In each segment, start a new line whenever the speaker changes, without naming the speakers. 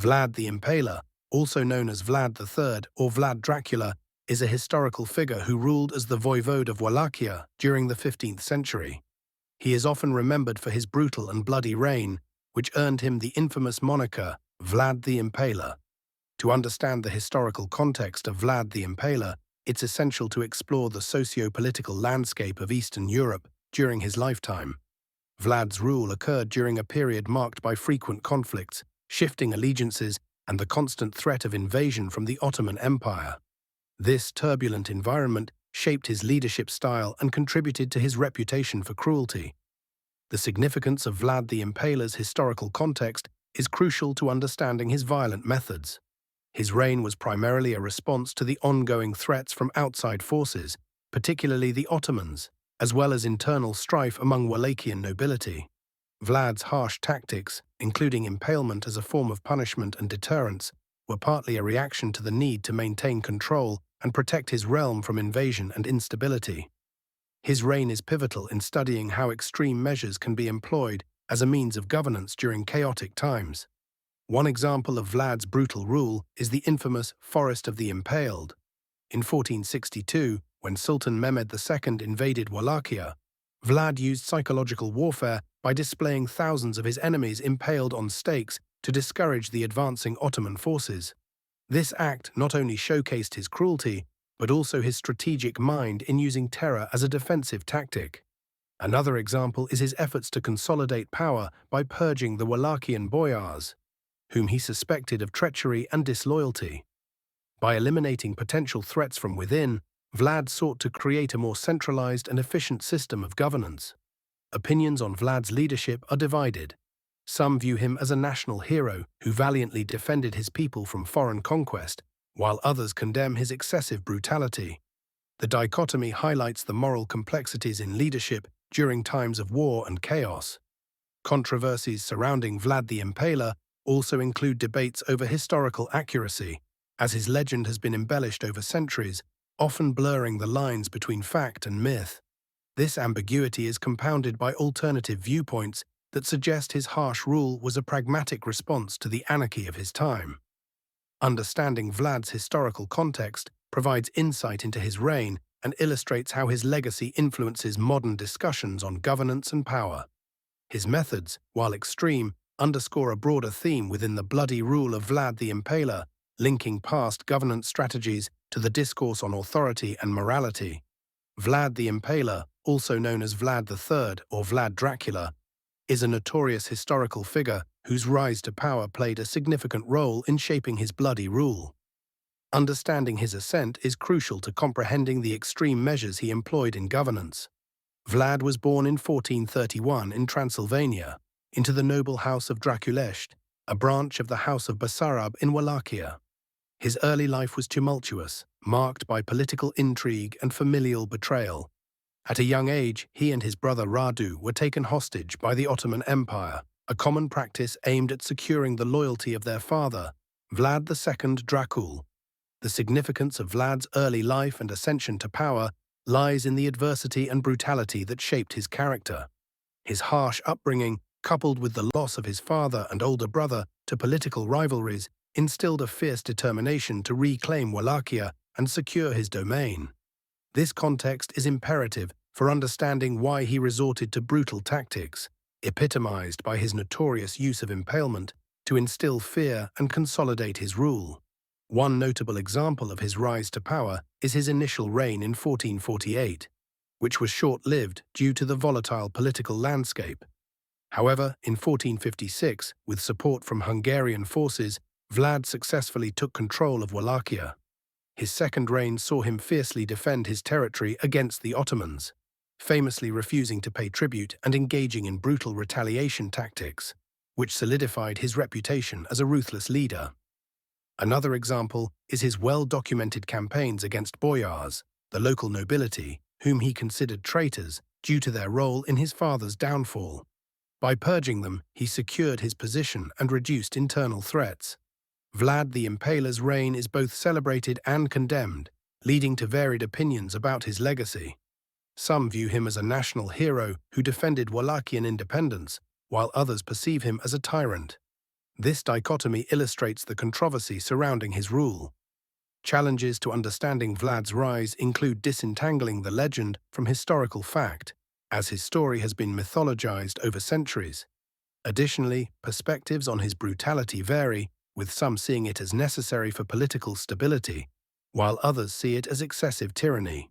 Vlad the Impaler, also known as Vlad III or Vlad-Dracula, is a historical figure who ruled as the voivode of Wallachia during the 15th century. He is often remembered for his brutal and bloody reign, which earned him the infamous moniker Vlad the Impaler. To understand the historical context of Vlad the Impaler, it's essential to explore the socio-political landscape of Eastern Europe during his lifetime. Vlad's rule occurred during a period marked by frequent conflicts, shifting allegiances, and the constant threat of invasion from the Ottoman Empire. This turbulent environment shaped his leadership style and contributed to his reputation for cruelty. The significance of Vlad the Impaler's historical context is crucial to understanding his violent methods. His reign was primarily a response to the ongoing threats from outside forces, particularly the Ottomans, as well as internal strife among Wallachian nobility. Vlad's harsh tactics, including impalement as a form of punishment and deterrence, were partly a reaction to the need to maintain control and protect his realm from invasion and instability. His reign is pivotal in studying how extreme measures can be employed as a means of governance during chaotic times. One example of Vlad's brutal rule is the infamous Forest of the Impaled. In 1462, when Sultan Mehmed II invaded Wallachia, Vlad used psychological warfare by displaying thousands of his enemies impaled on stakes to discourage the advancing Ottoman forces. This act not only showcased his cruelty, but also his strategic mind in using terror as a defensive tactic. Another example is his efforts to consolidate power by purging the Wallachian boyars, whom he suspected of treachery and disloyalty. By eliminating potential threats from within, Vlad sought to create a more centralized and efficient system of governance. Opinions on Vlad's leadership are divided. Some view him as a national hero who valiantly defended his people from foreign conquest, while others condemn his excessive brutality. The dichotomy highlights the moral complexities in leadership during times of war and chaos. Controversies surrounding Vlad the Impaler also include debates over historical accuracy, as his legend has been embellished over centuries, often blurring the lines between fact and myth. This ambiguity is compounded by alternative viewpoints that suggest his harsh rule was a pragmatic response to the anarchy of his time. Understanding Vlad's historical context provides insight into his reign and illustrates how his legacy influences modern discussions on governance and power. His methods, while extreme, underscore a broader theme within the bloody rule of Vlad the Impaler, linking past governance strategies to the discourse on authority and morality. Vlad the Impaler, also known as Vlad III or Vlad-Dracula, is a notorious historical figure whose rise to power played a significant role in shaping his bloody rule. Understanding his ascent is crucial to comprehending the extreme measures he employed in governance. Vlad was born in 1431 in Transylvania, into the noble house of Draculești, a branch of the House of Basarab in Wallachia. His early life was tumultuous, marked by political intrigue and familial betrayal. At a young age, he and his brother Radu were taken hostage by the Ottoman Empire, a common practice aimed at securing the loyalty of their father, Vlad II Dracul. The significance of Vlad's early life and ascension to power lies in the adversity and brutality that shaped his character. His harsh upbringing, coupled with the loss of his father and older brother to political rivalries, instilled a fierce determination to reclaim Wallachia and secure his domain. This context is imperative for understanding why he resorted to brutal tactics, epitomized by his notorious use of impalement, to instill fear and consolidate his rule. One notable example of his rise to power is his initial reign in 1448, which was short-lived due to the volatile political landscape. However, in 1456, with support from Hungarian forces, Vlad successfully took control of Wallachia. His second reign saw him fiercely defend his territory against the Ottomans, famously refusing to pay tribute and engaging in brutal retaliation tactics, which solidified his reputation as a ruthless leader. Another example is his well-documented campaigns against boyars, the local nobility, whom he considered traitors due to their role in his father's downfall. By purging them, he secured his position and reduced internal threats. Vlad the Impaler's reign is both celebrated and condemned, leading to varied opinions about his legacy. Some view him as a national hero who defended Wallachian independence, while others perceive him as a tyrant. This dichotomy illustrates the controversy surrounding his rule. Challenges to understanding Vlad's rise include disentangling the legend from historical fact, as his story has been mythologized over centuries. Additionally, perspectives on his brutality vary, with some seeing it as necessary for political stability, while others see it as excessive tyranny.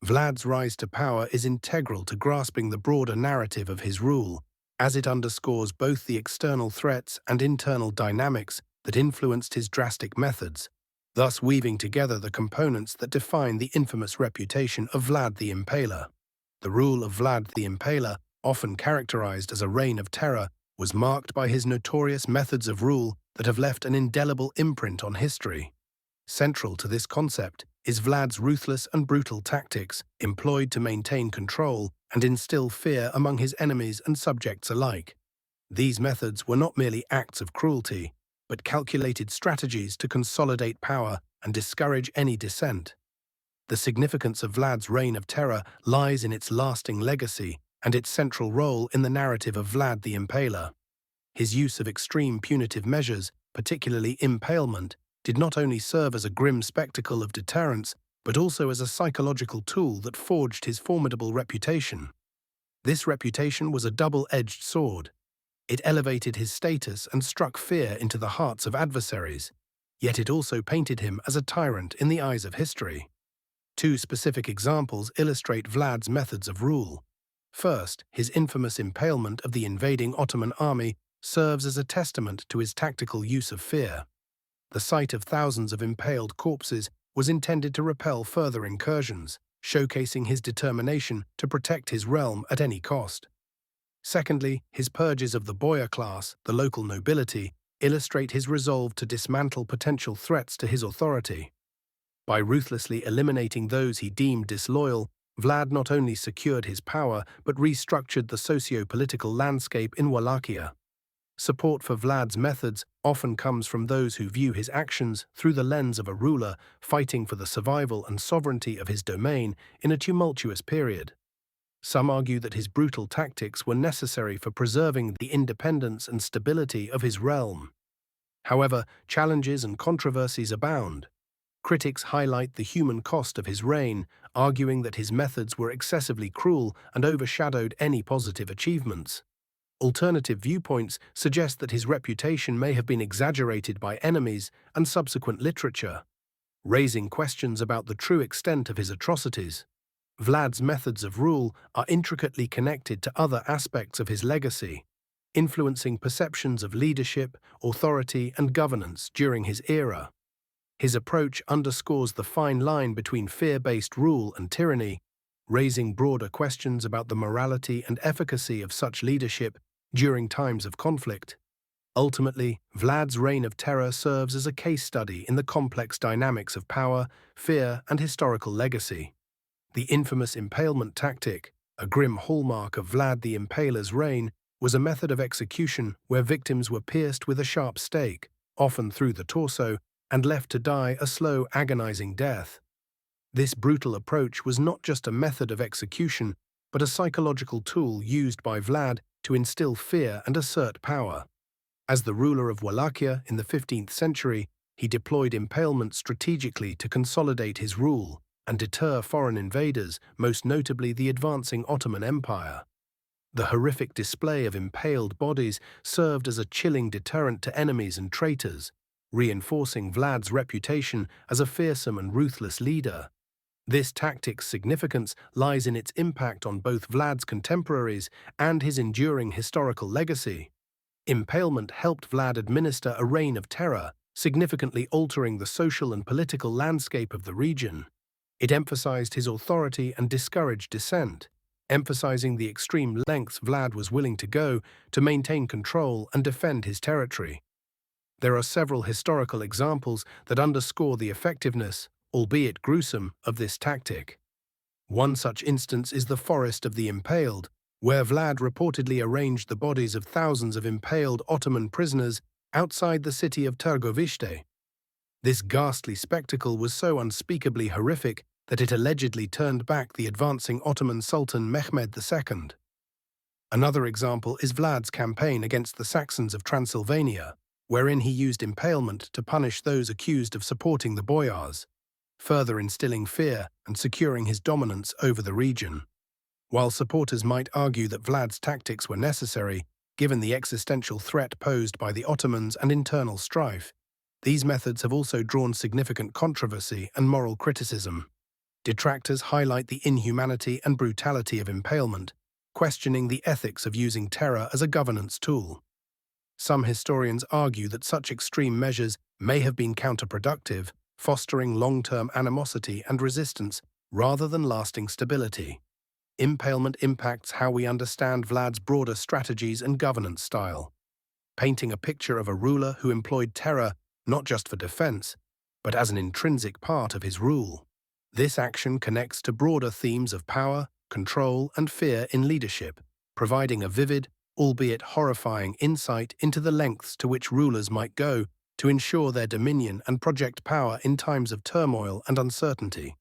Vlad's rise to power is integral to grasping the broader narrative of his rule, as it underscores both the external threats and internal dynamics that influenced his drastic methods, thus weaving together the components that define the infamous reputation of Vlad the Impaler. The rule of Vlad the Impaler, often characterized as a reign of terror, was marked by his notorious methods of rule that have left an indelible imprint on history. Central to this concept is Vlad's ruthless and brutal tactics employed to maintain control and instill fear among his enemies and subjects alike. These methods were not merely acts of cruelty, but calculated strategies to consolidate power and discourage any dissent. The significance of Vlad's reign of terror lies in its lasting legacy and its central role in the narrative of Vlad the Impaler. His use of extreme punitive measures, particularly impalement, did not only serve as a grim spectacle of deterrence, but also as a psychological tool that forged his formidable reputation. This reputation was a double-edged sword. It elevated his status and struck fear into the hearts of adversaries, yet it also painted him as a tyrant in the eyes of history. Two specific examples illustrate Vlad's methods of rule. First, his infamous impalement of the invading Ottoman army serves as a testament to his tactical use of fear. The sight of thousands of impaled corpses was intended to repel further incursions, showcasing his determination to protect his realm at any cost. Secondly, his purges of the boyar class, the local nobility, illustrate his resolve to dismantle potential threats to his authority. By ruthlessly eliminating those he deemed disloyal, Vlad not only secured his power but restructured the socio-political landscape in Wallachia. Support for Vlad's methods often comes from those who view his actions through the lens of a ruler fighting for the survival and sovereignty of his domain in a tumultuous period. Some argue that his brutal tactics were necessary for preserving the independence and stability of his realm. However, challenges and controversies abound. Critics highlight the human cost of his reign, arguing that his methods were excessively cruel and overshadowed any positive achievements. Alternative viewpoints suggest that his reputation may have been exaggerated by enemies and subsequent literature, raising questions about the true extent of his atrocities. Vlad's methods of rule are intricately connected to other aspects of his legacy, influencing perceptions of leadership, authority, and governance during his era. His approach underscores the fine line between fear-based rule and tyranny, raising broader questions about the morality and efficacy of such leadership during times of conflict. Ultimately, Vlad's reign of terror serves as a case study in the complex dynamics of power, fear, and historical legacy. The infamous impalement tactic, a grim hallmark of Vlad the Impaler's reign, was a method of execution where victims were pierced with a sharp stake, often through the torso, and left to die a slow, agonizing death. This brutal approach was not just a method of execution, but a psychological tool used by Vlad to instill fear and assert power. As the ruler of Wallachia in the 15th century, he deployed impalement strategically to consolidate his rule and deter foreign invaders, most notably the advancing Ottoman Empire. The horrific display of impaled bodies served as a chilling deterrent to enemies and traitors, reinforcing Vlad's reputation as a fearsome and ruthless leader. This tactic's significance lies in its impact on both Vlad's contemporaries and his enduring historical legacy. Impalement helped Vlad administer a reign of terror, significantly altering the social and political landscape of the region. It emphasized his authority and discouraged dissent, emphasizing the extreme lengths Vlad was willing to go to maintain control and defend his territory. There are several historical examples that underscore the effectiveness, albeit gruesome, of this tactic. One such instance is the Forest of the Impaled, where Vlad reportedly arranged the bodies of thousands of impaled Ottoman prisoners outside the city of Târgoviște. This ghastly spectacle was so unspeakably horrific that it allegedly turned back the advancing Ottoman Sultan Mehmed II. Another example is Vlad's campaign against the Saxons of Transylvania, wherein he used impalement to punish those accused of supporting the boyars, further instilling fear and securing his dominance over the region. While supporters might argue that Vlad's tactics were necessary, given the existential threat posed by the Ottomans and internal strife, these methods have also drawn significant controversy and moral criticism. Detractors highlight the inhumanity and brutality of impalement, questioning the ethics of using terror as a governance tool. Some historians argue that such extreme measures may have been counterproductive, fostering long-term animosity and resistance rather than lasting stability. Impalement impacts how we understand Vlad's broader strategies and governance style, painting a picture of a ruler who employed terror not just for defense, but as an intrinsic part of his rule. This action connects to broader themes of power, control, and fear in leadership, providing a vivid, albeit horrifying, insight into the lengths to which rulers might go to ensure their dominion and project power in times of turmoil and uncertainty.